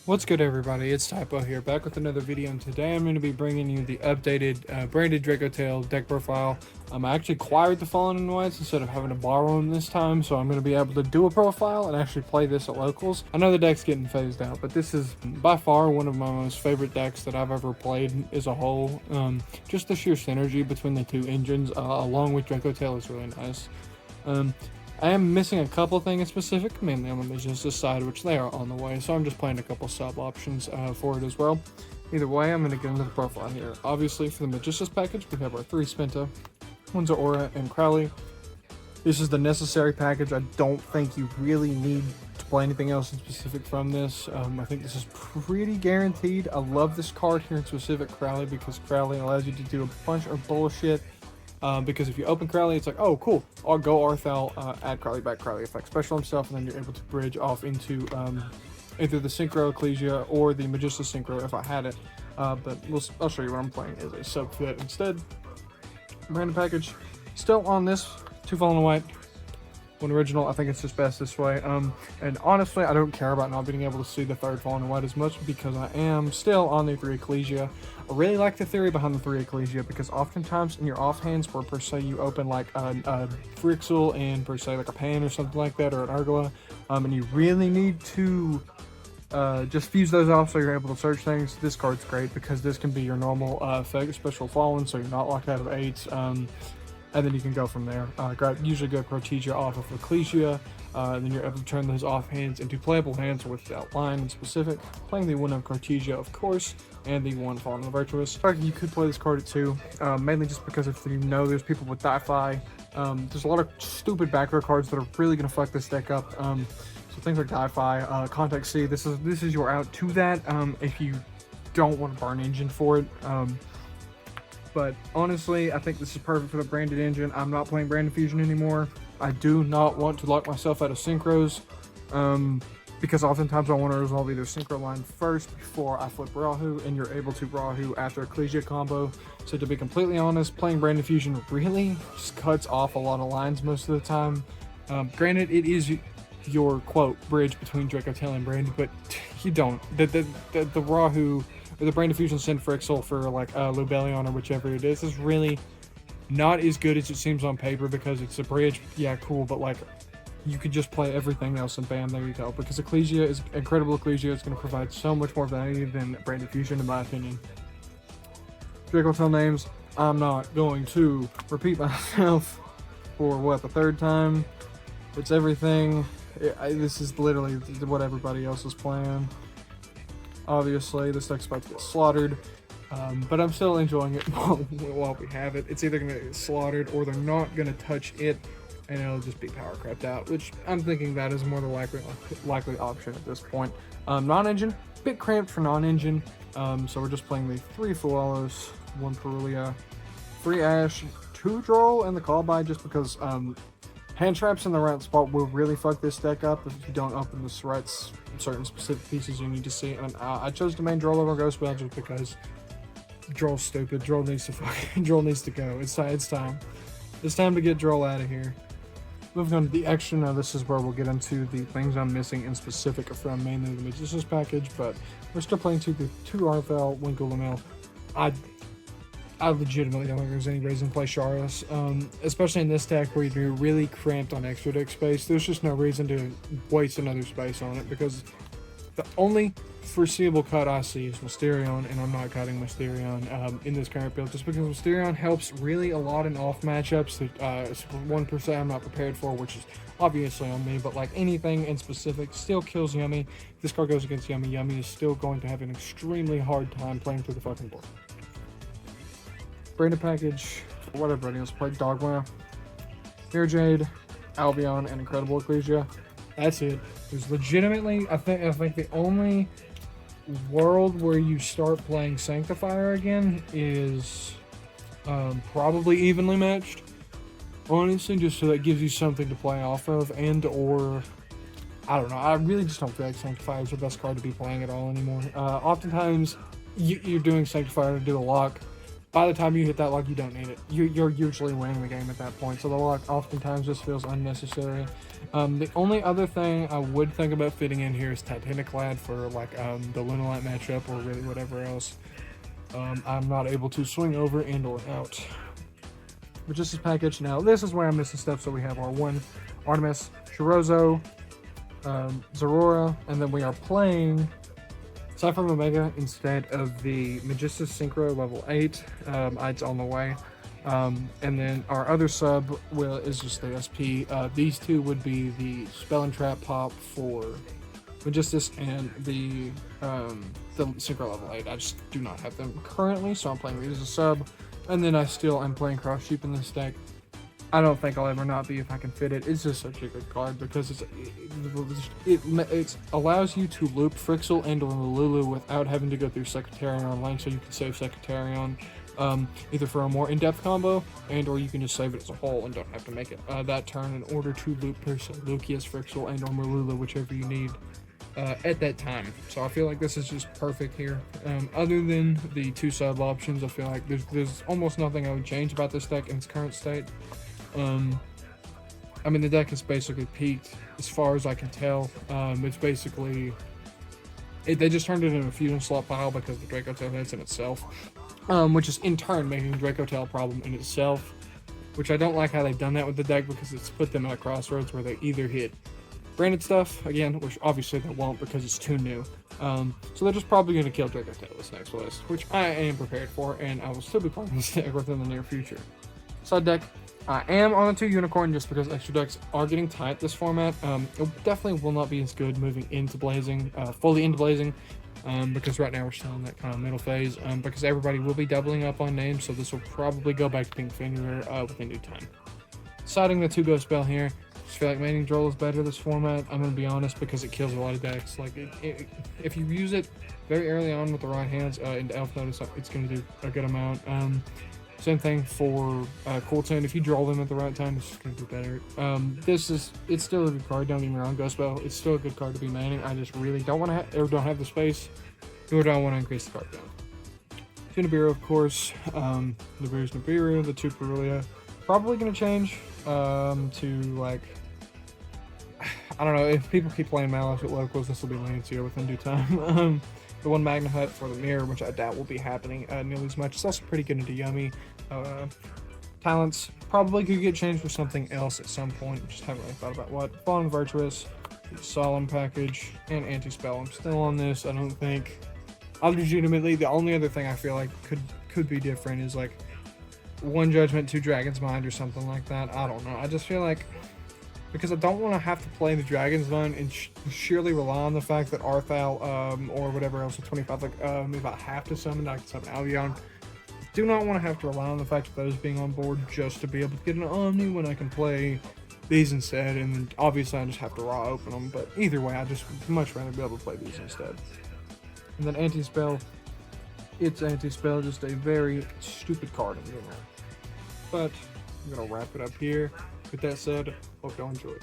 What's good, everybody? It's Typo here, back with another video, and today I'm going to be bringing you the updated branded Dracotail deck profile. I actually acquired the Fallen in Whites instead of having to borrow them this time, so I'm going to be able to do a profile and actually play this at locals. I know the deck's getting phased out, but this is by far one of my most favorite decks that I've ever played as a whole. Just the sheer synergy between the two engines, along with Dracotail, is really nice. I am missing a couple things specific, mainly on the Magician's side, which they are on the way, so I'm just playing a couple sub options for it as well. Either way, I'm going to get into the profile here. Obviously, for the Magician's package, we have our 3 Spenta, Windsor Aura, and Crowley. This is the necessary package. I don't think you really need to play anything else in specific from this. I think this is pretty guaranteed. I love this card here in specific, Crowley, because Crowley allows you to do a bunch of bullshit. Because if you open Crowley, it's like, oh, cool, I'll go Arthal, add Crowley back, Crowley effect, special himself, and then you're able to bridge off into either the Synchro Ecclesia or the Magista Synchro if I had it. But I'll show you what I'm playing as a sub-fit instead. Random package, still on this, 2 Fallen in White, 1 original. I think it's just best this way. And honestly, I don't care about not being able to see the 3rd Fallen in White as much because I am still on the 3 Ecclesia. I really like the theory behind the 3 Ecclesia because oftentimes in your offhands where per se you open like a Frixel and per se like a Pan or something like that, or an Argola, and you really need to just fuse those off so you're able to search things. This card's great because this can be your normal effect, special Fallen, so you're not locked out of 8s. And then you can go from there. Usually go Protegia off of Ecclesia, then you're able to turn those off hands into playable hands without line in specific. Playing the 1 of Protegia, of course, and the 1 Fallen the Virtuous. You could play this card at 2, mainly just because if you know there's people with Di-Fi. There's a lot of stupid back row cards that are really going to fuck this deck up. So things like Di-Fi, Contact C, this is your out to that if you don't want to burn engine for it. But honestly, I think this is perfect for the branded engine. I'm not playing Branded Fusion anymore. I do not want to lock myself out of synchros, because oftentimes I want to resolve either synchro line first before I flip Rahu, and you're able to Rahu after Ecclesia combo. So to be completely honest, playing Branded Fusion really just cuts off a lot of lines most of the time. Granted, it is your quote bridge between Dracotail and Branded, but you don't. The Rahu or the Branded Fusion send Frixel for like Lubellion or whichever it is really not as good as it seems on paper because it's a bridge. Yeah, cool, but like you could just play everything else and bam, there you go. Because Ecclesia is incredible. Ecclesia is going to provide so much more value than Branded Fusion, in my opinion. Dracotail names. I'm not going to repeat myself for what, the 3rd time. It's everything. This is literally what everybody else is playing. Obviously, this deck's about to get slaughtered, but I'm still enjoying it while we have it. It's either going to get slaughtered or they're not going to touch it, and it'll just be power crept out, which I'm thinking that is more the likely option at this point. Non-engine, bit cramped for non-engine, so we're just playing the 3 Fualos, 1 Perulia, 3 Ash, 2 Droll, and the Call By, just because hand traps in the right spot will really fuck this deck up if you don't open the threats. Certain specific pieces you need to see, and I chose to main Droll over Ghost Bell just because Droll's stupid. Droll needs to go. It's time. It's time to get Droll out of here. Moving on to the extra, now this is where we'll get into the things I'm missing in specific from mainly the Magician's package, but we're still playing 2 Arthal, 1 Gulamel. I legitimately don't think there's any reason to play Charos, especially in this deck where you're really cramped on extra deck space. There's just no reason to waste another space on it because the only foreseeable cut I see is Mysterion, and I'm not cutting Mysterion in this current build just because Mysterion helps really a lot in off matchups that 1% I'm not prepared for, which is obviously on me, but like anything in specific still kills Yummy. If this card goes against Yummy, Yummy is still going to have an extremely hard time playing through the fucking board. Branded package, what everybody else played, Dogma, Mirror Jade, Albion, and Incredible Ecclesia. That's it. There's legitimately, I think the only world where you start playing Sanctifier again is probably evenly matched. Honestly, just so that gives you something to play off of, and or I don't know. I really just don't feel like Sanctifier is the best card to be playing at all anymore. Oftentimes, you're doing Sanctifier to do a lock. by the time you hit that luck, you don't need it. You're usually winning the game at that point. So the luck oftentimes just feels unnecessary. The only other thing I would think about fitting in here is Titaniclad for like the Lunalite matchup or really whatever else. I'm not able to swing over and or out. But just as package now, this is where I'm missing stuff. So we have our one Artemis, Shirozo, Zorora, and then we are playing Cypher Omega instead of the Magistus Synchro level 8. It's on the way. And then our other sub is just the SP. These two would be the Spell and Trap Pop for Magistus and the Synchro level 8. I just do not have them currently, so I'm playing these as a sub. And then I still am playing Cross Sheep in this deck. I don't think I'll ever not be if I can fit it. It's just such a good card because it allows you to loop Frixel and or Lulu without having to go through Secretarion lane, so you can save Secretarion either for a more in-depth combo and or you can just save it as a whole and don't have to make it that turn in order to loop Lucius, Frixel, and or Lulu, whichever you need at that time. So I feel like this is just perfect here. Other than the two sub options, I feel like there's almost nothing I would change about this deck in its current state. I mean, the deck is basically peaked as far as I can tell. It's basically they just turned it into a fusion slot pile because the Dracotail hits in itself, which is in turn making Dracotail a problem in itself, which I don't like how they've done that with the deck because it's put them at a crossroads where they either hit branded stuff again, which obviously they won't because it's too new. So they're just probably going to kill Dracotail this next list, which I am prepared for, and I will still be playing this deck within the near future. Side deck, I am on a 2 Unicorn just because extra decks are getting tight this format. It definitely will not be as good moving into Blazing, fully into Blazing, because right now we're still in that kind of middle phase, because everybody will be doubling up on names, so this will probably go back to being Fenrir within due time. Siding the 2 Ghost Spell here, just feel like Mating Droll is better this format. I'm going to be honest because it kills a lot of decks. Like if you use it very early on with the right hands into Elf Notice, it's going to do a good amount. Same thing for Coulton. If you draw them at the right time, it's just going to do better. It's still a good card, don't get me wrong, Ghost Spell. It's still a good card to be manning. I just really don't want to or don't have the space, nor do I want to increase the card down. 2 Nibiru, of course. Nibiru's Nibiru, the 2 Perulia. Probably going to change to, like, I don't know, if people keep playing Malice at locals, this will be Lancia within due time. The 1 Magna Hut for the Mirror, which I doubt will be happening nearly as much. It's also pretty good into Yummy. Talents probably could get changed for something else at some point. Just haven't really thought about what. Fallen Virtuous, Solemn package, and Anti-Spell. I'm still on this. I don't think. Legitimately, the only other thing I feel like could be different is like 1 Judgment, 2 Dragon's Mind, or something like that. I don't know. I just feel like, because I don't want to have to play the Dragon's Mind and surely rely on the fact that Arthal or whatever else with 25, like if I have to summon, I can summon Albion. Do not want to have to rely on the fact of those being on board just to be able to get an Omni when I can play these instead, and then obviously I just have to raw open them, but either way I just much rather be able to play these instead. And then Anti-Spell, it's Anti-Spell, just a very stupid card in general. But I'm going to wrap it up here. With that said, hope y'all enjoyed.